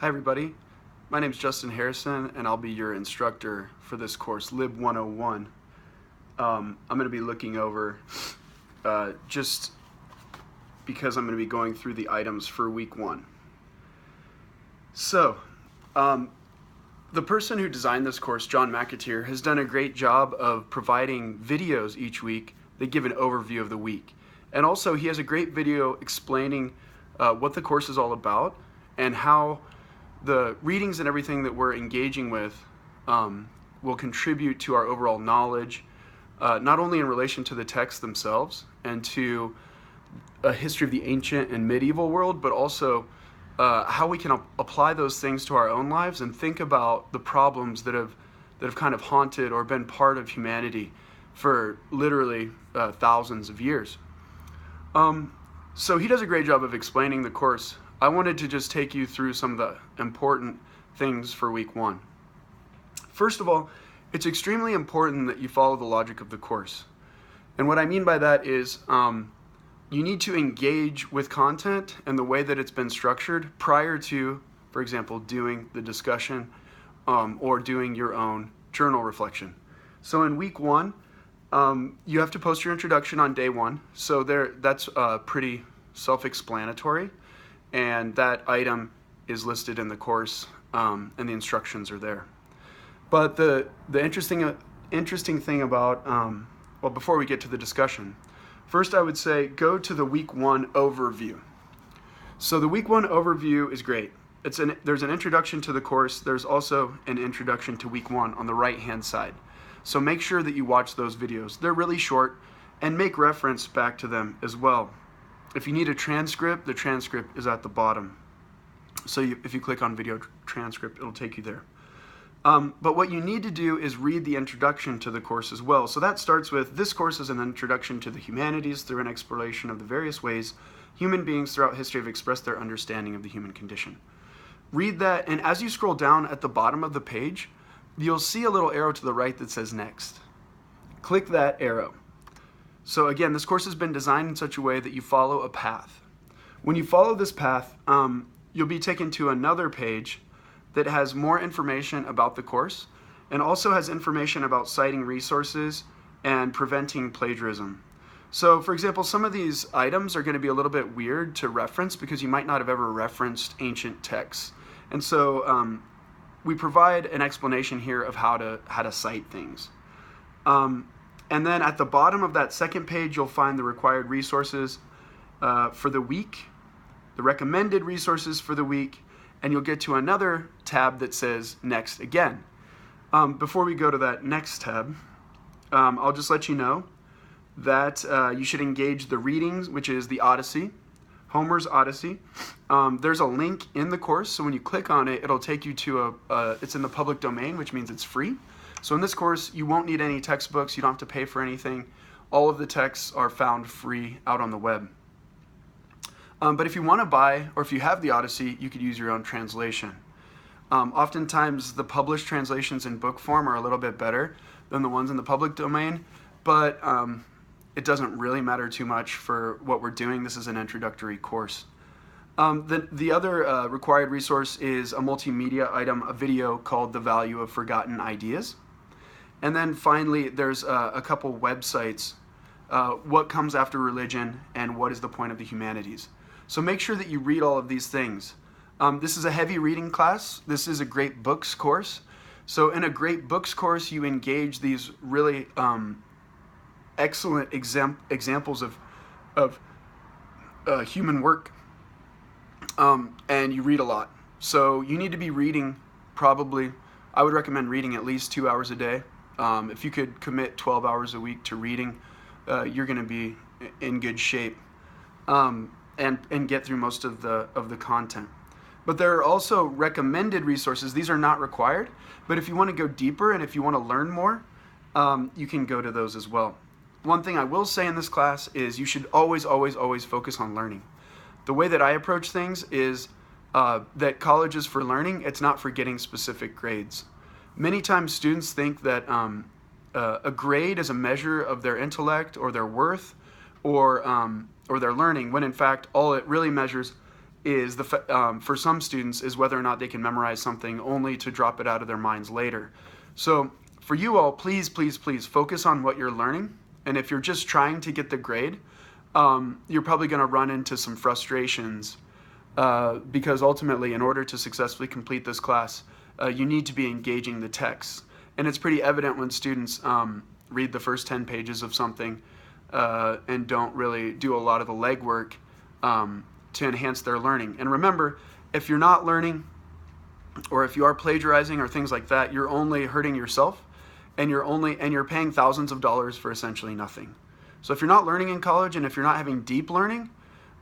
Hi everybody, my name is Justin Harrison and I'll be your instructor for this course, LIB 101. I'm going to be looking over, just because I'm going to be going through the items for week 1. So, the person who designed this course, John McAteer, has done a great job of providing videos each week that give an overview of the week. And also he has a great video explaining what the course is all about and how the readings and everything that we're engaging with will contribute to our overall knowledge, not only in relation to the texts themselves and to a history of the ancient and medieval world, but also how we can apply those things to our own lives and think about the problems that have kind of haunted or been part of humanity for literally thousands of years. So he does a great job of explaining the course. I wanted to just take you through some of the important things for week 1. First of all, it's extremely important that you follow the logic of the course. And what I mean by that is you need to engage with content and the way that it's been structured prior to, for example, doing the discussion or doing your own journal reflection. So in week 1, you have to post your introduction on day 1. So that's pretty self-explanatory. And that item is listed in the course, and the instructions are there. But the interesting thing about, well, before we get to the discussion, first I would say go to the week 1 overview. So the week 1 overview is great. There's an introduction to the course. There's also an introduction to week 1 on the right-hand side. So make sure that you watch those videos. They're really short, and make reference back to them as well. If you need a transcript, the transcript is at the bottom. So if you click on video transcript, it'll take you there. But what you need to do is read the introduction to the course as well. So that starts with, this course is an introduction to the humanities through an exploration of the various ways human beings throughout history have expressed their understanding of the human condition. Read that, and as you scroll down at the bottom of the page, you'll see a little arrow to the right that says next. Click that arrow. So again, this course has been designed in such a way that you follow a path. When you follow this path, you'll be taken to another page that has more information about the course and also has information about citing resources and preventing plagiarism. So for example, some of these items are going to be a little bit weird to reference because you might not have ever referenced ancient texts. And so we provide an explanation here of how to cite things. And then at the bottom of that second page, you'll find the required resources for the week, the recommended resources for the week, and you'll get to another tab that says Next again. Before we go to that next tab, I'll just let you know that you should engage the readings, which is the Odyssey, Homer's Odyssey. There's a link in the course, so when you click on it, it'll take you to it's in the public domain, which means it's free. So in this course, you won't need any textbooks. You don't have to pay for anything. All of the texts are found free out on the web. But if you want to buy, or if you have the Odyssey, you could use your own translation. Oftentimes, the published translations in book form are a little bit better than the ones in the public domain, but it doesn't really matter too much for what we're doing. This is an introductory course. The other required resource is a multimedia item, a video called The Value of Forgotten Ideas. And then finally, there's a couple websites, What Comes After Religion and What is the Point of the Humanities. So make sure that you read all of these things. This is a heavy reading class. This is a great books course. So in a great books course, you engage these really excellent examples of human work, and you read a lot. So you need to be reading probably, I would recommend reading at least 2 hours a day. If you could commit 12 hours a week to reading, you're going to be in good shape and get through most of the content. But there are also recommended resources. These are not required, but if you want to go deeper and if you want to learn more, you can go to those as well. One thing I will say in this class is you should always, always, always focus on learning. The way that I approach things is that college is for learning. It's not for getting specific grades. Many times students think that a grade is a measure of their intellect or their worth or their learning, when in fact all it really measures is for some students is whether or not they can memorize something only to drop it out of their minds later. So for you all, please, please, please focus on what you're learning. And if you're just trying to get the grade, you're probably going to run into some frustrations because ultimately, in order to successfully complete this class, you need to be engaging the text. And it's pretty evident when students read the first 10 pages of something and don't really do a lot of the legwork to enhance their learning. And remember, if you're not learning, or if you are plagiarizing or things like that, you're only hurting yourself, and you're paying thousands of dollars for essentially nothing. So if you're not learning in college, and if you're not having deep learning,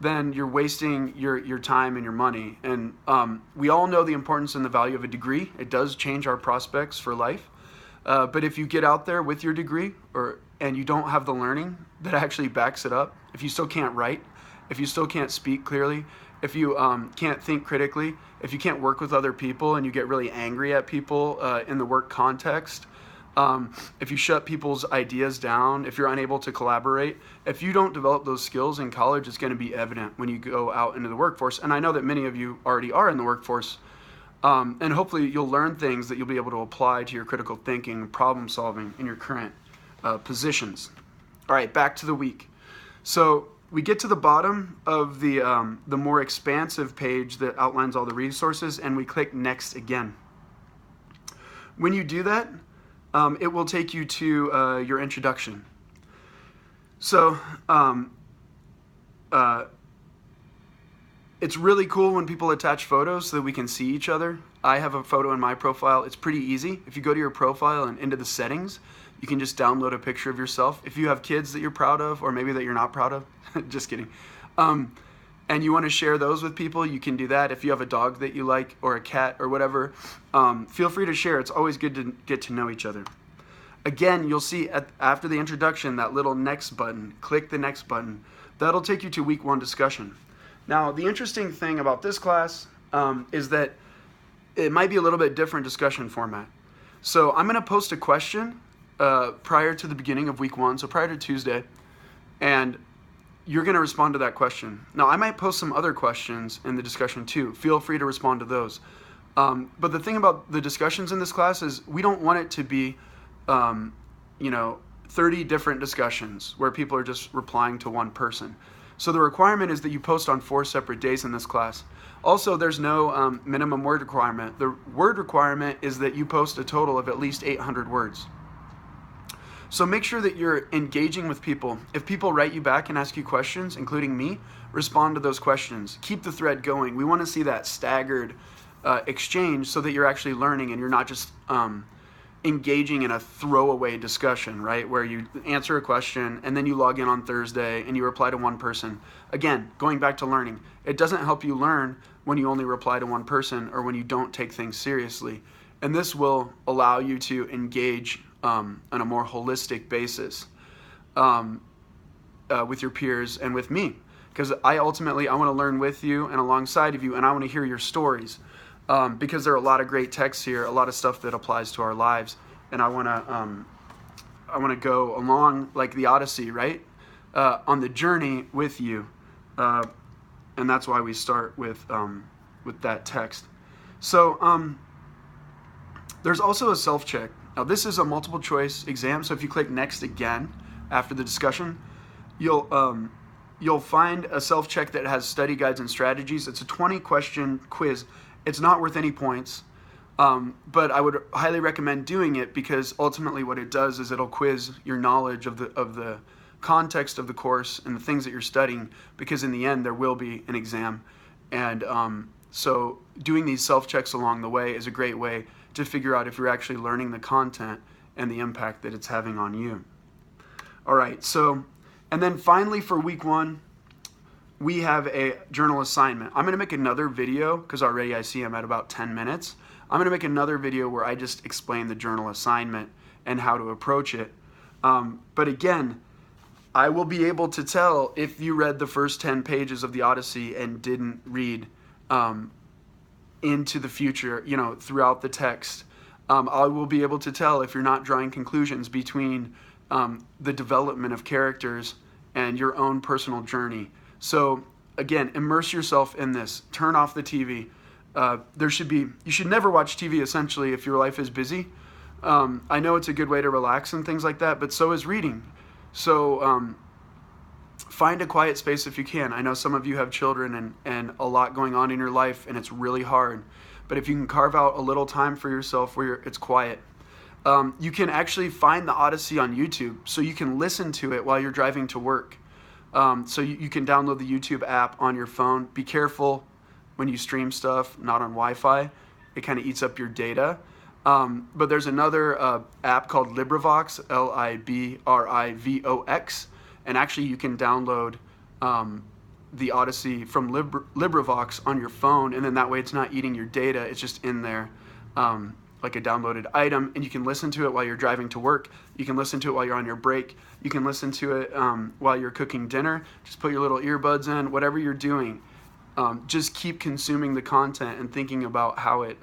then you're wasting your time and your money. And we all know the importance and the value of a degree. It does change our prospects for life. But if you get out there with your degree, and you don't have the learning that actually backs it up, if you still can't write, if you still can't speak clearly, if you can't think critically, if you can't work with other people and you get really angry at people in the work context, if you shut people's ideas down, if you're unable to collaborate, if you don't develop those skills in college, it's going to be evident when you go out into the workforce. And I know that many of you already are in the workforce, and hopefully you'll learn things that you'll be able to apply to your critical thinking and problem solving in your current positions. All right, back to the week. So we get to the bottom of the more expansive page that outlines all the resources, and we click Next again. When you do that, it will take you to your introduction. So it's really cool when people attach photos so that we can see each other. I have a photo in my profile. It's pretty easy. If you go to your profile and into the settings, you can just download a picture of yourself. If you have kids that you're proud of, or maybe that you're not proud of, just kidding, and you want to share those with people, you can do that. If you have a dog that you like, or a cat, or whatever, feel free to share. It's always good to get to know each other. Again, you'll see after the introduction that little next button. Click the next button. That'll take you to week 1 discussion. Now, the interesting thing about this class is that it might be a little bit different discussion format. So I'm going to post a question prior to the beginning of week 1, so prior to Tuesday, and you're going to respond to that question. Now, I might post some other questions in the discussion too. Feel free to respond to those. But the thing about the discussions in this class is we don't want it to be 30 different discussions where people are just replying to one person. So the requirement is that you post on 4 separate days in this class. Also, there's no minimum word requirement. The word requirement is that you post a total of at least 800 words. So make sure that you're engaging with people. If people write you back and ask you questions, including me, respond to those questions. Keep the thread going. We want to see that staggered exchange so that you're actually learning and you're not just engaging in a throwaway discussion, right? Where you answer a question and then you log in on Thursday and you reply to one person. Again, going back to learning. It doesn't help you learn when you only reply to one person or when you don't take things seriously. And this will allow you to engage on a more holistic basis with your peers and with me. Because I want to learn with you and alongside of you, and I want to hear your stories. Because there are a lot of great texts here, a lot of stuff that applies to our lives, and I want to go along like the Odyssey, right? On the journey with you, and that's why we start with that text. So there's also a self-check. Now this is a multiple choice exam, so if you click next again after the discussion, you'll find a self-check that has study guides and strategies. It's a 20-question quiz. It's not worth any points, but I would highly recommend doing it because ultimately what it does is it'll quiz your knowledge of the context of the course and the things that you're studying, because in the end there will be an exam. And so doing these self-checks along the way is a great way to figure out if you're actually learning the content and the impact that it's having on you. All right, so, and then finally for week 1, we have a journal assignment. I'm going to make another video because already I see I'm at about 10 minutes. I'm going to make another video where I just explain the journal assignment and how to approach it. But again, I will be able to tell if you read the first 10 pages of the Odyssey and didn't read into the future, throughout the text. I will be able to tell if you're not drawing conclusions between the development of characters and your own personal journey. So again, immerse yourself in this. Turn off the TV. You should never watch TV essentially if your life is busy. I know it's a good way to relax and things like that, but so is reading. So find a quiet space if you can. I know some of you have children and a lot going on in your life, and it's really hard. But if you can carve out a little time for yourself where it's quiet, you can actually find the Odyssey on YouTube, so you can listen to it while you're driving to work. So you can download the YouTube app on your phone. Be careful when you stream stuff, not on Wi-Fi. It kind of eats up your data. But there's another app called LibriVox, LIBRIVOX, and actually you can download the Odyssey from LibriVox on your phone, and then that way it's not eating your data. It's just in there like a downloaded item, and you can listen to it while you're driving to work. You can listen to it while you're on your break. You can listen to it while you're cooking dinner. Just put your little earbuds in, whatever you're doing. Just keep consuming the content and thinking about how it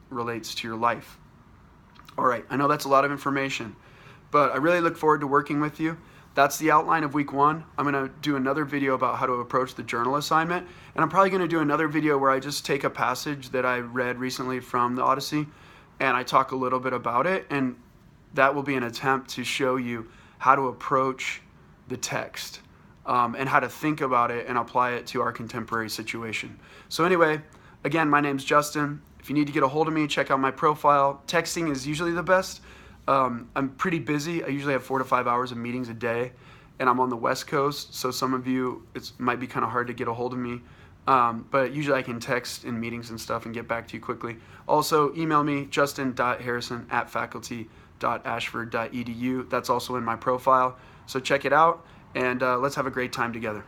relates to your life. All right, I know that's a lot of information, but I really look forward to working with you. That's the outline of week 1. I'm going to do another video about how to approach the journal assignment, and I'm probably going to do another video where I just take a passage that I read recently from the Odyssey, and I talk a little bit about it, and that will be an attempt to show you how to approach the text and how to think about it and apply it to our contemporary situation. So anyway, again, my name's Justin. If you need to get a hold of me, check out my profile. Texting is usually the best. I'm pretty busy. I usually have 4 to 5 hours of meetings a day, and I'm on the West Coast, so some of you, it might be kind of hard to get a hold of me. But usually I can text in meetings and stuff and get back to you quickly. Also, email me, justin.harrison@faculty.ashford.edu. That's also in my profile. So check it out, and let's have a great time together.